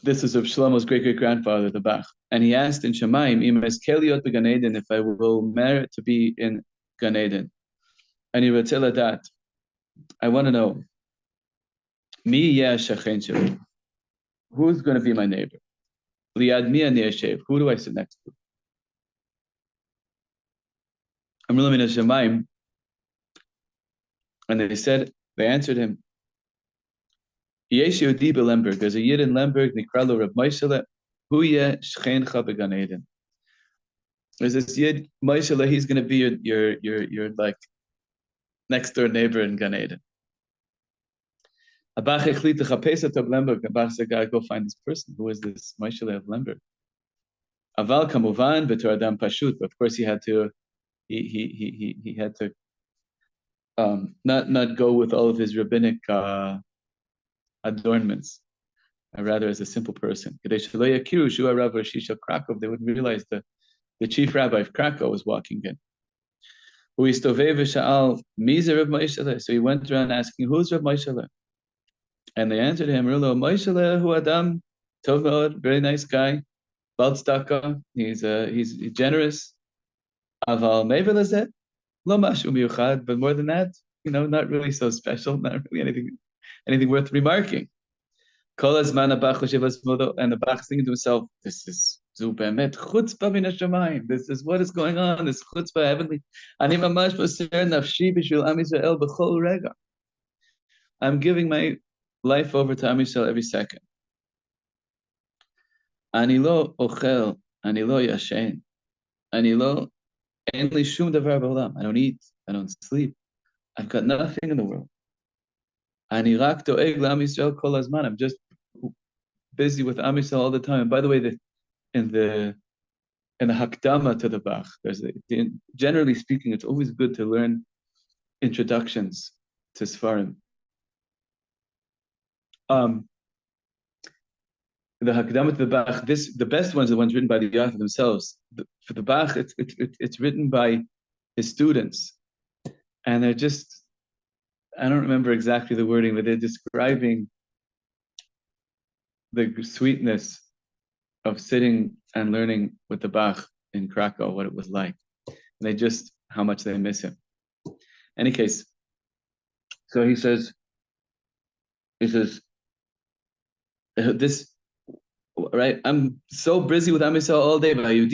This is of Shlomo's great-great-grandfather, the Bach. And he asked in Shemaim, if I will merit to be in Gan Eden. And he would tell her that, I want to know, who's going to be my neighbor? Liad mi ani yashev, who do I sit next to? Amru min Shemaim, and they answered him, Yesh Yehudi beLemberg. There's a Yid in Lemberg, Nikralo Reb Moishele, Huye Shchencha beGan Eden. There's this Yid Moishele, he's going to be your like next door neighbor in Gan Eden. Bach said, go find this person. Who is this Moishele of Lemberg? Aval kamuvan betor adam pashut. Of course, he had to not go with all of his rabbinic adornments, rather as a simple person. They wouldn't realize the chief rabbi of Krakow was walking in. So he went around asking, who's Reb Moishele? And they answered him, Moishele hu adam tov meod, very nice guy, bal tzedakah, he's generous. Aval me'aver lezeh, lo mashu miyuchad, but more than that, not really so special, not really anything worth remarking. And the Bach is thinking to himself, this is zu be'emet chutzpah min hashamayim. This is what is going on, this chutzpah heavenly. Ani mamash moser nafshi b'shvil Am Yisrael b'chol rega. I'm giving my life over to Am Yisrael every second. Ani lo ochel, ani lo yashen, ani lo ein li shum davar b'olam. I don't eat, I don't sleep. I've got nothing in the world. Ani rak doeg la'am Yisrael kol hazman. I'm just busy with Am Yisrael all the time. And by the way, in the Hakdama to the Bach, generally speaking, it's always good to learn introductions to Sfarim. The Hakdama to the Bach, the best ones are the ones written by the author themselves. For the Bach, it's written by his students, and they're just, I don't remember exactly the wording, but they're describing the sweetness of sitting and learning with the Bach in Krakow, what it was like. And how much they miss him. Any case, so he says, this, right? I'm so busy with Am Yisrael all day. He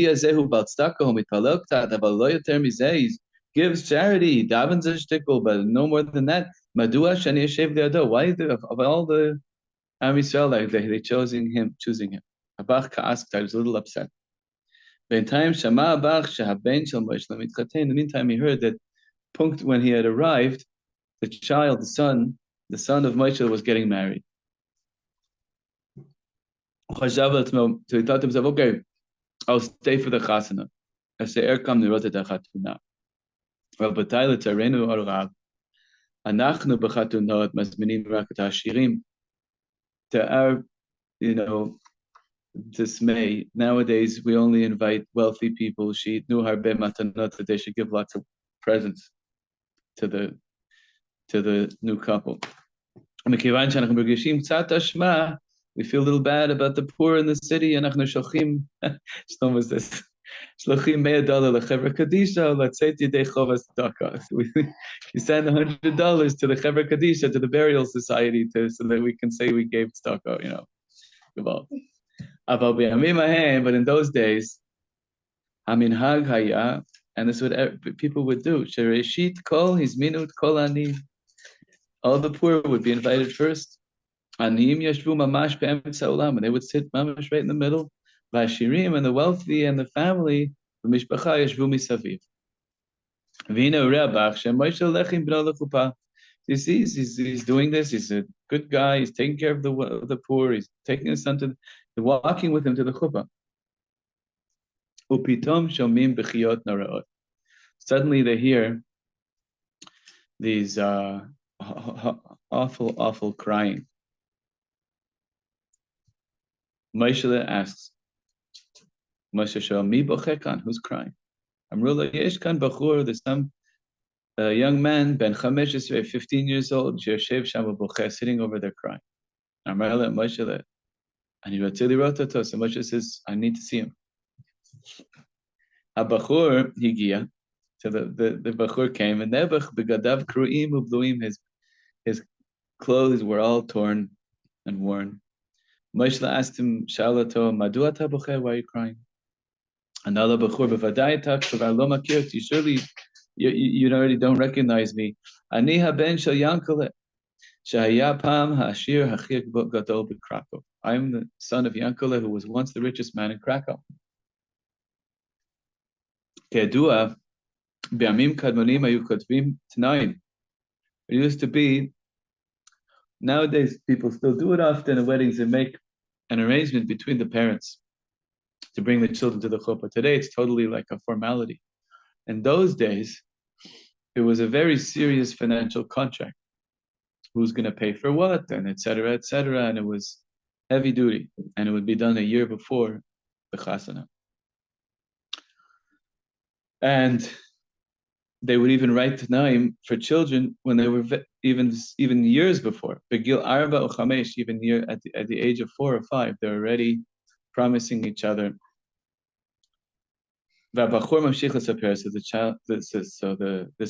gives charity, davens a shtickle, but no more than that. Why of all the Am Yisrael, they choosing him? Bach asked, I was a little upset. In the meantime, he heard that when he had arrived, the son of Moshe was getting married. So he thought to himself, okay, I'll stay for the chasana. To our, dismay, nowadays we only invite wealthy people. That they should give lots of presents to the new couple. We feel a little bad about the poor in the city. You send $100 to the Chevra Kadisha, to the burial society, so that we can say we gave tzedakah, But in those days, and this is what people would do. All the poor would be invited first. And they would sit mamash right in the middle. And the wealthy and the family, you see, he's doing this. He's a good guy. He's taking care of the poor. He's taking his son walking with him to the chuppah. Suddenly they hear these awful crying. Moishele asks, Moshe Shalom, mi bochekan? Who's crying? Amrullah yeshkan bachur. There's some young man, ben 15 years old, sitting over there crying. Amrullah Moishele, And he wrote Rotato. So Moshe says, I need to see him. Habachur higia. So the Bachur came, and Nebuch begadav kruim ubluim. His clothes were all torn and worn. Moshe asked him, Shalato, Madu ata bocher, why are you crying? And Allah Bachur bevadai tak lo makir. You surely you already don't recognize me. Ani haben shel Yankele. Shahaya pam hashir hachir gadol b'Krakow. I'm the son of Yankele, who was once the richest man in Krakow. Kedua bi'amim kadmonim ayu kotvim tanaim. It used to be. Nowadays, people still do it often at weddings and make an arrangement between the parents to bring the children to the chuppah. Today, it's totally like a formality. In those days, it was a very serious financial contract. Who's going to pay for what, and et cetera, and it was heavy duty, and it would be done a year before the chasana. And they would even write Tanaim for children when they were even years before. Begil arba or chamesh, even at the age of 4 or 5, they're already promising each other. So the child, this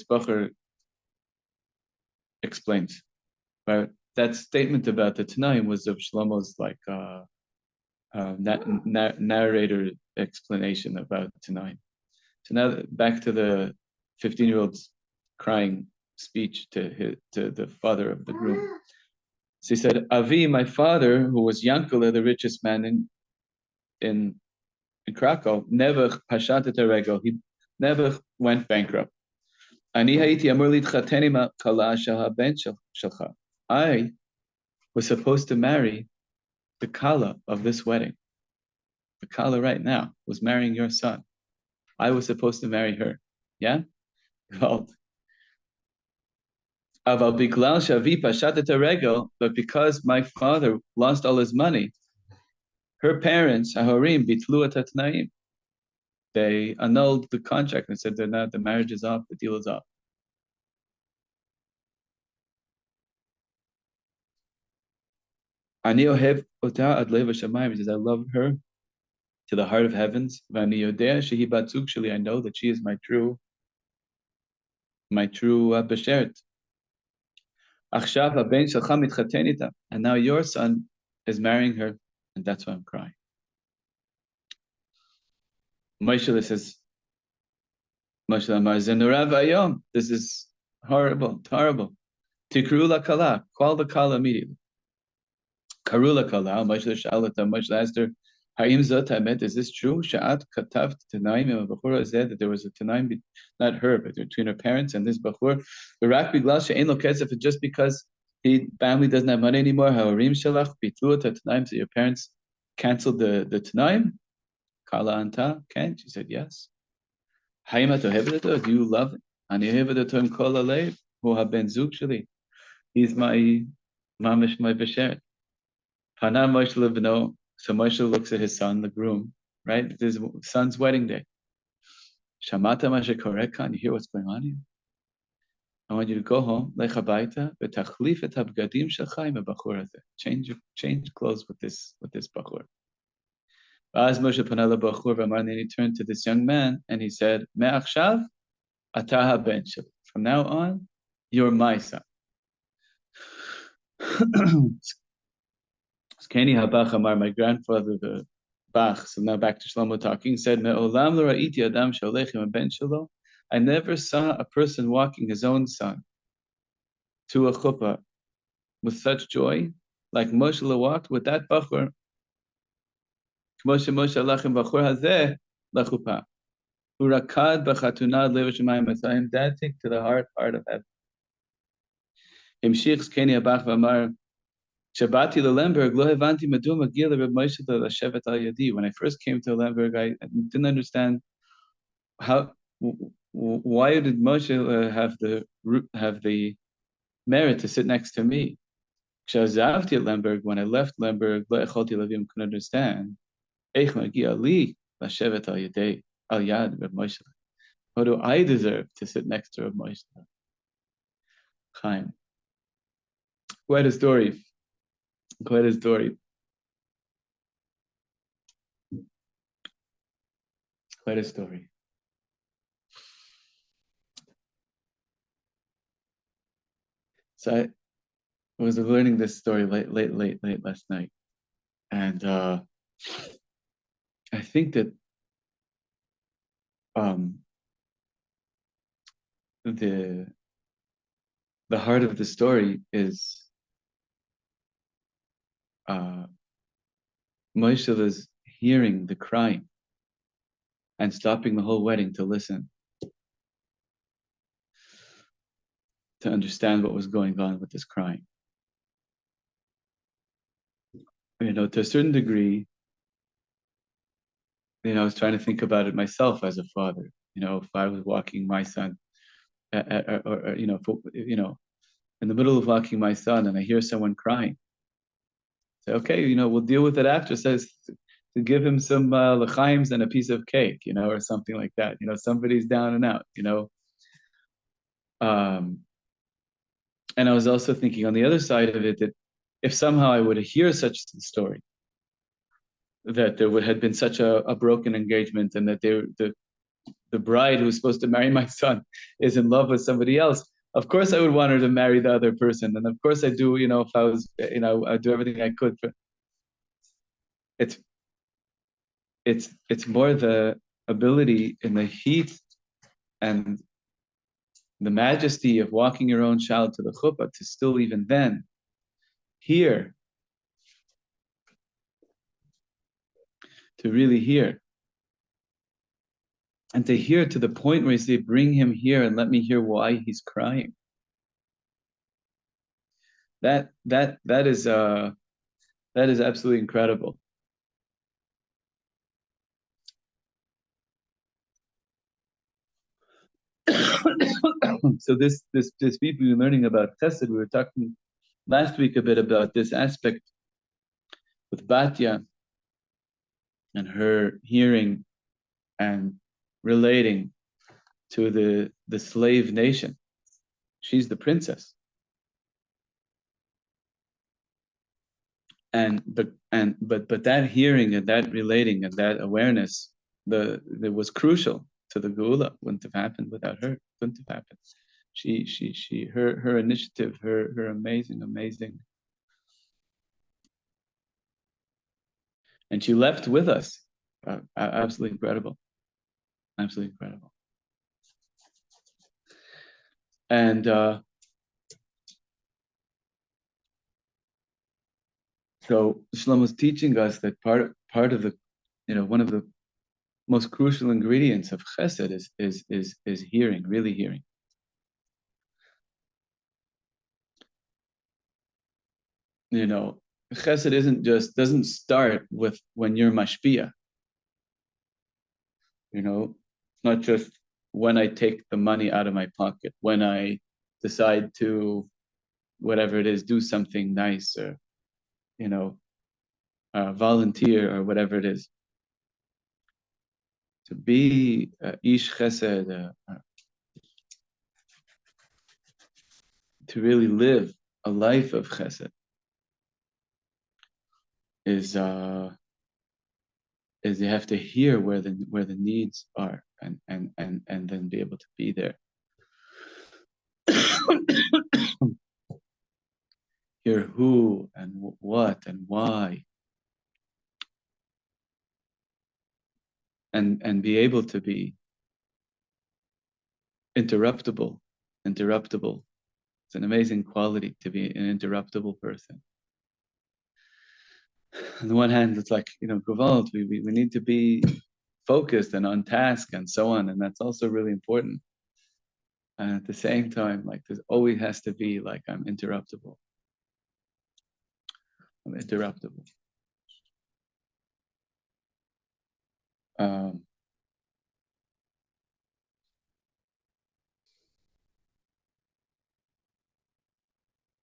Bachur explains, right? That statement about the Tanaim was of Shlomo's like narrator explanation about Tanaim. So now back to the 15-year-old's crying speech to the father of the groom. So he said, Avi, my father, who was Yankele, the richest man in Krakow, never pashatet regel. He never went bankrupt. I was supposed to marry the kala of this wedding. The kala right now was marrying your son. I was supposed to marry her. Yeah? But because my father lost all his money, her parents, Ahorim, bitlu atnaim, they annulled the contract and said the marriage is off, the deal is off. Ani ohev ota ad lev hashamayim, because I love her to the heart of heavens. V'ani yodea shehi bat zug sheli, I know that she is my true beshert. Achshav haben shelcha mitchaten ita, and now your son is marrying her, and that's why I'm crying. Moshe says, Moshe Amar Zenurav Ayom, this is horrible, horrible. Tikru la kala, call the kala immediately. Karula kala, Moshe Shalata, Moshe asked her, Hayim zot hamet, is this true? Sha'at katav tanaim im bachura said that there was a tanaim, not her, but between her parents and this bachur. V'rak biglas she'ein lo kesef, just because the family doesn't have money anymore. Ha'orim shalach bitlu tanaim, so your parents canceled the tanaim. Kala anta, can? She said yes. Hayim atohevet, do you love it? Ani ohevet oto im kol halev, hu haben zug sheli. He's my mamish, my beshert. Pana Moshe levno. So Moshe looks at his son, the groom, right? It's his son's wedding day. Shamata mashe korekan, you hear what's going on here? I want you to go home, lech habayta, v'tachlif et habgadim shelcha im habachur hazeh. Change clothes with this bachur. V'az Moshe pana lebachur v'amar, and then he turned to this young man and he said, Me'achshav ata haben sheli. From now on, you're my son. Skeni habach amar, my grandfather, the Bach, so now back to Shlomo talking, said, Me'olam lo ra'iti adam sholechim ben shelo. I never saw a person walking his own son to a chuppah with such joy, like Moshe walked with that bachur. Moshe alachim bachur hazeh lachuppah. Urakad b'chatunad lev shemayim. I saw him dancing to the heart of heaven. Himshich skeni habach v'amar, Shabati Lemberg, lo hevanti madu magil Reb Moshe l'shevet al yadi. When I first came to Lemberg, I didn't understand why did Moshe have the merit to sit next to me. K'shazavti Lemberg, when I left Lemberg, lo echolti levim, couldn't understand. Eich magi ali l'shevet al yadi al yad Reb Moshe. What do I deserve to sit next to Reb Moshe? Chaim. Quite a story. Quite a story. So I was learning this story late last night, and I think that um, the heart of the story is Moshe is hearing the crying and stopping the whole wedding to listen, to understand what was going on with this crying. To a certain degree, I was trying to think about it myself as a father. If I was walking my son, or in the middle of walking my son, and I hear someone crying, say, okay, we'll deal with it after. It says to give him some l'chaims and a piece of cake, or something like that. Somebody's down and out. Um, and I was also thinking on the other side of it that if somehow I would hear such a story, that there had been such a broken engagement, and that the bride who's supposed to marry my son is in love with somebody else, of course I would want her to marry the other person. And of course I do, if I was, I'd do everything I could for it's it's more the ability in the heat and the majesty of walking your own child to the chuppah to still even then hear, to really hear, and to hear to the point where you say, bring him here and let me hear why he's crying. That is absolutely incredible. So this week we were learning about chesed. We were talking last week a bit about this aspect with Batya and her hearing and relating to the slave nation. She's the princess, but that hearing and that relating and that awareness, that was crucial to the Geula. Wouldn't have happened without her. Couldn't have happened. Her initiative, her amazing, and she left with us. Absolutely incredible, absolutely incredible. And so Shlomo's teaching us that part of the, one of the most crucial ingredients of chesed is hearing, really hearing. Chesed doesn't start with when you're mashpia. It's not just when I take the money out of my pocket, when I decide to, whatever it is, do something nice, or volunteer, or whatever it is. To be ish chesed, to really live a life of chesed, is you have to hear where the needs are, and then be able to be there. Hear who and what and why, and be able to be interruptible. It's an amazing quality to be an interruptible person. On the one hand, it's like, Gewalt, we need to be focused and on task and so on, and that's also really important. And at the same time, like, there's always has to be like, I'm interruptible.